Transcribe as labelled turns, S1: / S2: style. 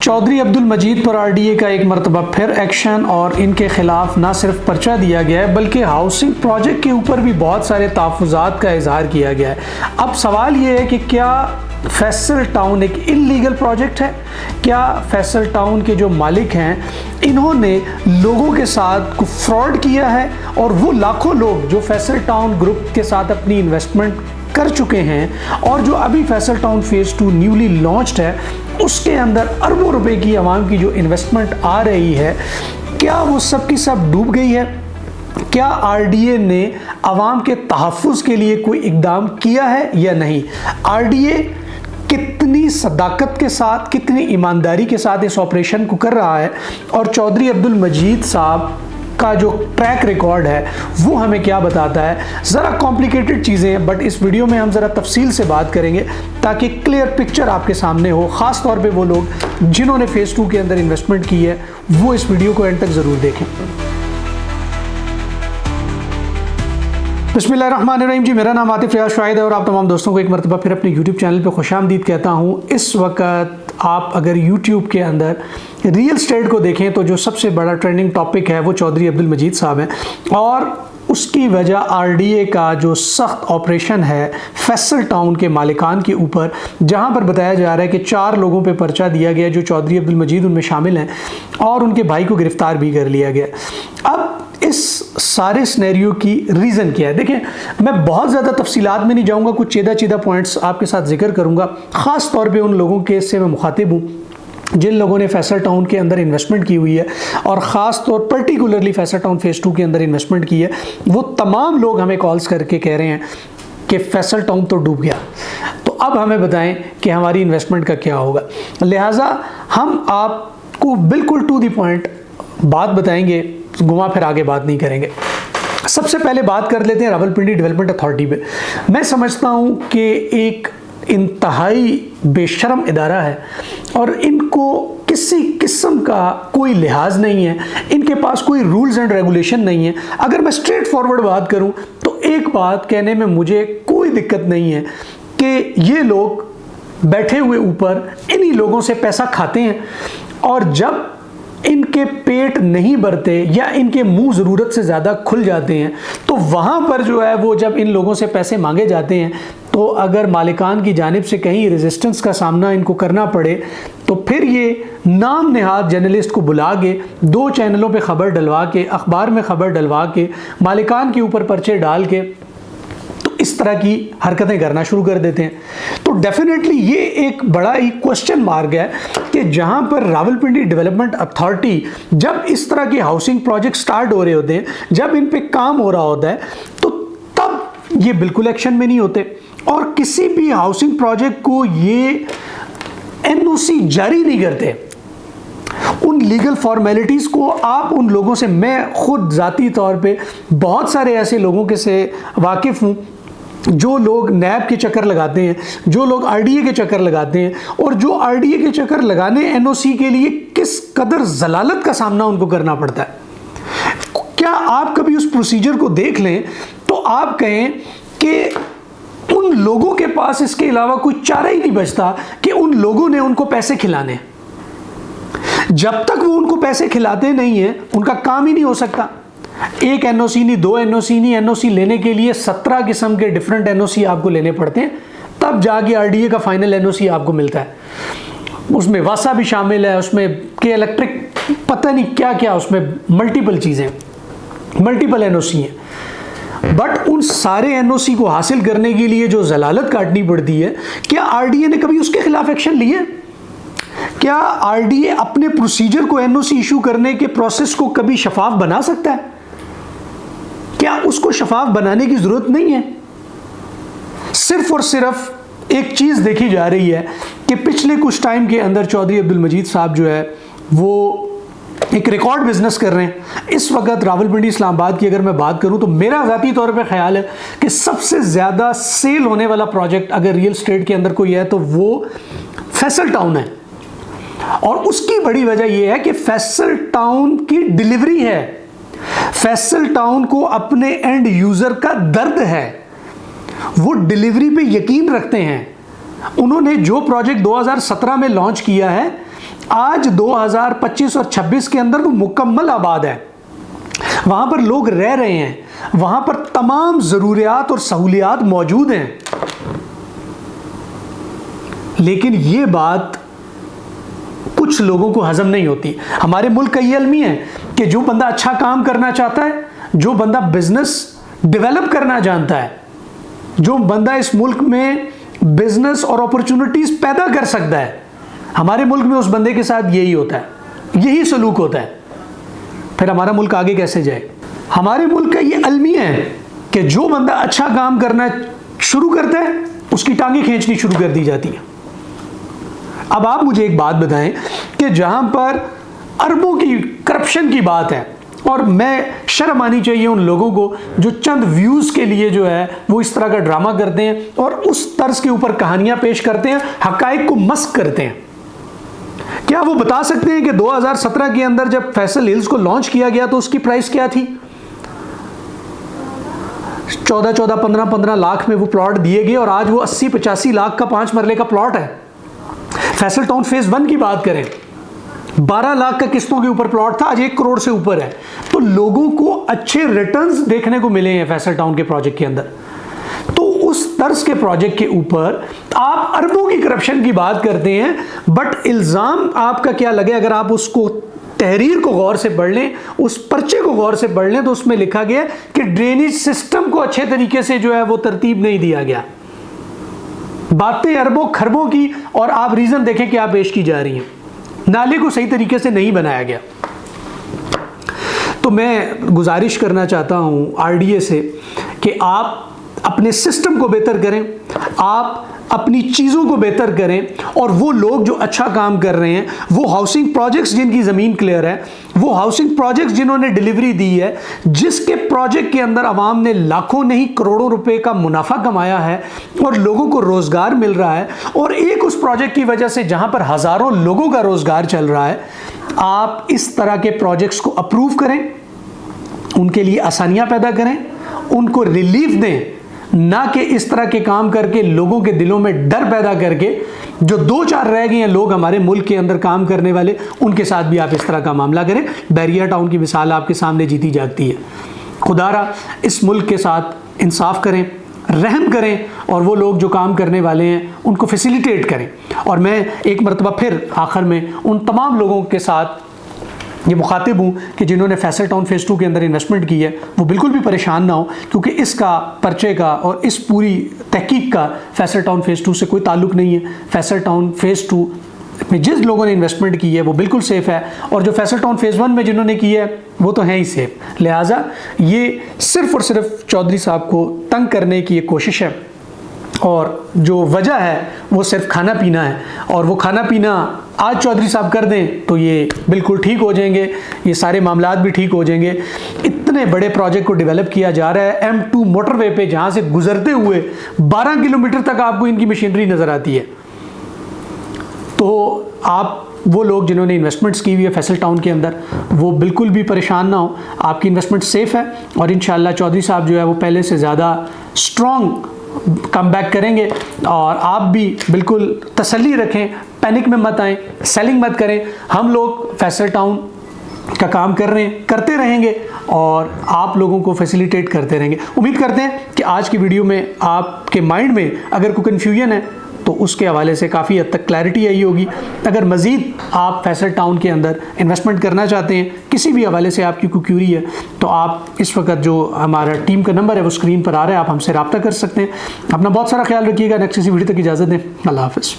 S1: चौधरी अब्दुल मजीद पर आरडीए का एक मरतबा फिर एक्शन और इनके खिलाफ ना सिर्फ पर्चा दिया गया है बल्कि हाउसिंग प्रोजेक्ट के ऊपर भी बहुत सारे तहफ़्फ़ुज़ात का इजहार किया गया है। अब सवाल ये है कि क्या फैसल टाउन एक इल्लीगल प्रोजेक्ट है? क्या फैसल टाउन के जो मालिक हैं इन्होंने लोगों के साथ फ्रॉड किया है और वो लाखों लोग जो फैसल टाउन ग्रुप के साथ अपनी इन्वेस्टमेंट कर चुके हैं और जो अभी Faisal town phase 2 newly launched है उसके अंदर अरबों रुपए की आवाम की जो इन्वेस्टमेंट आ रही है, क्या वो सब की सब डूब गई है? क्या आरडीए ने आवाम के तहफ़्फ़ुज़ के लिए कोई इक़दाम किया है या नहीं? आरडीए कितनी सदाकत के साथ, कितनी ईमानदारी के साथ इस ऑपरेशन को कर रहा है और चौधरी अब्दुल मजीद साहब का जो ट्रैक रिकॉर्ड है वो हमें क्या बताता है? ज़रा कॉम्प्लिकेटेड चीज़ें हैं बट इस वीडियो में हम ज़रा तफसील से बात करेंगे ताकि क्लियर पिक्चर आपके सामने हो। ख़ास तौर पे वो लोग जिन्होंने फेज़ 2 के अंदर इन्वेस्टमेंट की है वो इस वीडियो को एंड तक ज़रूर देखें। बिस्मिल्लाहिर्रहमानिर्रहीम जी, मेरा नाम आतिफ रियाज शाहिद है और आप तमाम दोस्तों को एक मरतबा फिर अपने यूट्यूब चैनल पे खुशामदीद कहता हूँ। इस वक्त आप अगर यूट्यूब के अंदर रियल एस्टेट को देखें तो जो सबसे बड़ा ट्रेंडिंग टॉपिक है वो चौधरी अब्दुल मजीद साहब हैं और उसकी वजह आरडीए का जो सख्त ऑपरेशन है फैसल टाउन के मालिकान के ऊपर, जहां पर बताया जा रहा है कि 4 लोगों पे पर्चा दिया गया जो चौधरी अब्दुल मजीद उनमें शामिल हैं और उनके भाई को गिरफ्तार भी कर लिया गया। अब इस सारे सिनेरियो की रीज़न क्या है? देखिए, मैं बहुत ज़्यादा तफसीलात में नहीं जाऊँगा, कुछ चीदा पॉइंट्स आपके साथ जिक्र करूँगा। ख़ास तौर पे उन लोगों के से मैं मुखातिब हूँ जिन लोगों ने फैसल टाउन के अंदर इन्वेस्टमेंट की हुई है और ख़ास तौर पर्टिकुलरली फैसल टाउन फेज़ 2 के अंदर इन्वेस्टमेंट की है। वो तमाम लोग हमें कॉल्स करके कह रहे हैं कि फैसल टाउन तो डूब गया, तो अब हमें बताएं कि हमारी इन्वेस्टमेंट का क्या होगा। लिहाजा हम आपको बिल्कुल टू द पॉइंट बात बताएंगे, घुमा फिर आगे बात नहीं करेंगे। सबसे पहले बात कर लेते हैं रावलपिंडी डेवलपमेंट अथॉरिटी पे। मैं समझता हूँ कि एक इंतहाई बेशरम इदारा है और इनको किसी किस्म का कोई लिहाज नहीं है, इनके पास कोई रूल्स एंड रेगुलेशन नहीं है। अगर मैं स्ट्रेट फॉरवर्ड बात करूं तो एक बात कहने में मुझे कोई दिक्कत नहीं है कि ये लोग बैठे हुए ऊपर इन्हीं लोगों से पैसा खाते हैं और जब इनके पेट नहीं भरते या इनके मुंह ज़रूरत से ज़्यादा खुल जाते हैं तो वहाँ पर जो है वो जब इन लोगों से पैसे मांगे जाते हैं तो अगर मालिकान की जानिब से कहीं रेजिस्टेंस का सामना इनको करना पड़े तो फिर ये नाम नहाद जर्नलिस्ट को बुला के 2 चैनलों पे ख़बर डलवा के, अखबार में ख़बर डलवा के, मालिकान के ऊपर पर्चे डाल के इस तरह की हरकतें करना शुरू कर देते हैं। तो डेफिनेटली ये एक बड़ा ही क्वेश्चन मार्क है कि जहां पर रावलपिंडी डेवलपमेंट अथॉरिटी जब इस तरह के हाउसिंग प्रोजेक्ट स्टार्ट हो रहे होते हैं, जब इन पे काम हो रहा होता है तो तब ये बिल्कुल एक्शन में नहीं होते और किसी भी हाउसिंग प्रोजेक्ट को ये एनओसी जारी नहीं करते। उन लीगल फॉर्मेलिटीज़ को आप उन लोगों से, मैं खुद ज़ाती तौर पे बहुत सारे ऐसे लोगों के से वाकिफ़ हूँ जो लोग नैब के चक्कर लगाते हैं, जो लोग आरडीए के चक्कर लगाते हैं और जो आरडीए के चक्कर लगाने एनओसी के लिए किस कदर जलालत का सामना उनको करना पड़ता है। क्या आप कभी उस प्रोसीजर को देख लें तो आप कहें कि उन लोगों के पास इसके अलावा कोई चारा ही नहीं बचता कि उन लोगों ने उनको पैसे खिलाने। जब तक वो उनको पैसे खिलाते नहीं हैं उनका काम ही नहीं हो सकता। एक एनओसी नहीं, 2 एनओसी नहीं, एनओसी लेने के लिए 17 किस्म के डिफरेंट एनओसी आपको लेने पड़ते हैं, तब जाके आरडीए का फाइनल एनओसी आपको मिलता है। उसमें वासा भी शामिल है, उसमें के इलेक्ट्रिक, पता नहीं क्या क्या, उसमें मल्टीपल चीज़ें, मल्टीपल एनओसी हैं। बट उन सारे एनओसी को हासिल करने के लिए जो जलालत काटनी पड़ती है, क्या आरडीए ने कभी उसके खिलाफ एक्शन लिए? क्या आरडीए अपने प्रोसीजर को, एनओसी इशू करने के प्रोसेस को कभी शफाफ बना सकता है? क्या उसको शफाफ बनाने की जरूरत नहीं है? सिर्फ और सिर्फ एक चीज देखी जा रही है कि पिछले कुछ टाइम के अंदर चौधरी अब्दुल मजीद साहब जो है वो एक रिकॉर्ड बिजनेस कर रहे हैं। इस वक्त रावलपिंडी इस्लामाबाद की अगर मैं बात करूं तो मेरा ज़ाती तौर पे ख्याल है कि सबसे ज़्यादा सेल होने वाला प्रोजेक्ट अगर रियल एस्टेट के अंदर कोई है तो वो फैसल टाउन है और उसकी बड़ी वजह यह है कि फैसल टाउन की डिलीवरी है। फैसल टाउन को अपने एंड यूजर का दर्द है, वो डिलीवरी पे यकीन रखते हैं। उन्होंने जो प्रोजेक्ट 2017 में लॉन्च किया है आज 2025 और 26 के अंदर वो मुकम्मल आबाद है, वहां पर लोग रह रहे हैं, वहां पर तमाम जरूरियात और सहूलियात मौजूद हैं। लेकिन ये बात कुछ लोगों को हजम नहीं होती। हमारे मुल्क का ये अलमी है कि जो बंदा अच्छा काम करना चाहता है, जो बंदा बिजनेस डेवलप करना जानता है, जो बंदा इस मुल्क में बिजनेस और अपॉर्चुनिटीज पैदा कर सकता है, हमारे मुल्क में उस बंदे के साथ यही होता है, यही सलूक होता है। फिर हमारा मुल्क आगे कैसे जाए? हमारे मुल्क का ये अलमी है कि जो बंदा अच्छा काम करना शुरू करता है उसकी टांगें खींचनी शुरू कर दी जाती है। अब आप मुझे एक बात बताएं कि जहां पर अरबों की करप्शन की बात है, और मैं शर्म आनी चाहिए उन लोगों को जो चंद व्यूज के लिए जो है वो इस तरह का ड्रामा करते हैं और उस तर्ज के ऊपर कहानियां पेश करते हैं, हकाइक को मस्क करते हैं। क्या वो बता सकते हैं कि 2017 के अंदर जब फैसल हिल्स को लॉन्च किया गया तो उसकी प्राइस क्या थी? 14-14, 15-15 लाख में वो प्लॉट दिए गए और आज वो 80-85 लाख का 5 मरले का प्लॉट है। फैसल टाउन फेज 1 की बात करें, 12 लाख का किस्तों के ऊपर प्लॉट था, आज 1 करोड़ से ऊपर है। तो लोगों को अच्छे रिटर्न्स देखने को मिले हैं फैसल टाउन के प्रोजेक्ट के अंदर। तो उस तर्ज के प्रोजेक्ट के ऊपर आप अरबों की करप्शन की बात करते हैं, बट इल्जाम आपका क्या लगे? अगर आप उसको तहरीर को गौर से पढ़ लें, उस पर्चे को गौर से पढ़ लें, तो उसमें लिखा गया कि ड्रेनेज सिस्टम को अच्छे तरीके से जो है वो तरतीब नहीं दिया गया। बातें अरबों खरबों की, और आप रीजन देखें क्या पेश की जा रही हैं। नाले को सही तरीके से नहीं बनाया गया। तो मैं गुजारिश करना चाहता हूं आरडीए से कि आप अपने सिस्टम को बेहतर करें, आप अपनी चीज़ों को बेहतर करें, और वो लोग जो अच्छा काम कर रहे हैं, वो हाउसिंग प्रोजेक्ट्स जिनकी ज़मीन क्लियर है, वो हाउसिंग प्रोजेक्ट्स जिन्होंने डिलीवरी दी है, जिसके प्रोजेक्ट के अंदर आवाम ने लाखों नहीं करोड़ों रुपए का मुनाफा कमाया है और लोगों को रोज़गार मिल रहा है, और एक उस प्रोजेक्ट की वजह से जहां पर हज़ारों लोगों का रोज़गार चल रहा है, आप इस तरह के प्रोजेक्ट्स को अप्रूव करें, उनके लिए आसानियाँ पैदा करें, उनको रिलीफ दें, ना कि इस तरह के काम करके लोगों के दिलों में डर पैदा करके जो 2-4 रह गए हैं लोग हमारे मुल्क के अंदर काम करने वाले, उनके साथ भी आप इस तरह का मामला करें। बैरिया टाउन की मिसाल आपके सामने जीती जागती है। खुदारा इस मुल्क के साथ इंसाफ करें, रहम करें, और वो लोग जो काम करने वाले हैं उनको फैसिलिटेट करें। और मैं एक मरतबा फिर आखिर में उन तमाम लोगों के साथ ये मुखातिब हूँ कि जिन्होंने फैसल टाउन फेज़ 2 के अंदर इन्वेस्टमेंट की है, वो बिल्कुल भी परेशान ना हो, क्योंकि इसका पर्चे का और इस पूरी तहकीक का फैसल टाउन फेज़ 2 से कोई ताल्लुक़ नहीं है। फैसल टाउन फेज़ 2 में जिस लोगों ने इन्वेस्टमेंट की है वो बिल्कुल सेफ़ है, और जो फैसल टाउन फेज़ 1 में जिन्होंने की है वो तो हैं ही सेफ़। लिहाजा ये सिर्फ़ और सिर्फ चौधरी साहब को तंग करने की एक कोशिश है, और जो वजह है वो सिर्फ खाना पीना है, और वो खाना पीना आज चौधरी साहब कर दें तो ये बिल्कुल ठीक हो जाएंगे, ये सारे मामलात भी ठीक हो जाएंगे। इतने बड़े प्रोजेक्ट को डेवलप किया जा रहा है M2 मोटरवे पे, जहाँ से गुजरते हुए 12 किलोमीटर तक आपको इनकी मशीनरी नज़र आती है। तो आप वो लोग जिन्होंने इन्वेस्टमेंट्स की हुई है फैसल टाउन के अंदर, वो बिल्कुल भी परेशान ना हो, आपकी इन्वेस्टमेंट सेफ़ है, और इंशाल्लाह चौधरी साहब जो है वो पहले से ज़्यादा स्ट्रॉन्ग कम बैक करेंगे। और आप भी बिल्कुल तसल्ली रखें, पैनिक में मत आएँ, सेलिंग मत करें। हम लोग फैसल टाउन का काम करते रहेंगे और आप लोगों को फैसिलिटेट करते रहेंगे। उम्मीद करते हैं कि आज की वीडियो में आपके माइंड में अगर कोई कन्फ्यूजन है तो उसके हवाले से काफ़ी हद तक क्लैरिटी आई होगी। अगर मज़ीद आप फैसल टाउन के अंदर इन्वेस्टमेंट करना चाहते हैं, किसी भी हवाले से आपकी कोई क्यूरी है, तो आप इस वक्त जो हमारा टीम का नंबर है वो स्क्रीन पर आ रहा है, आप हमसे रब्ता कर सकते हैं। अपना बहुत सारा ख्याल रखिएगा। नेक्स्ट किसी वीडियो तक इजाज़त दें। अल्लाह हाफ़िज़।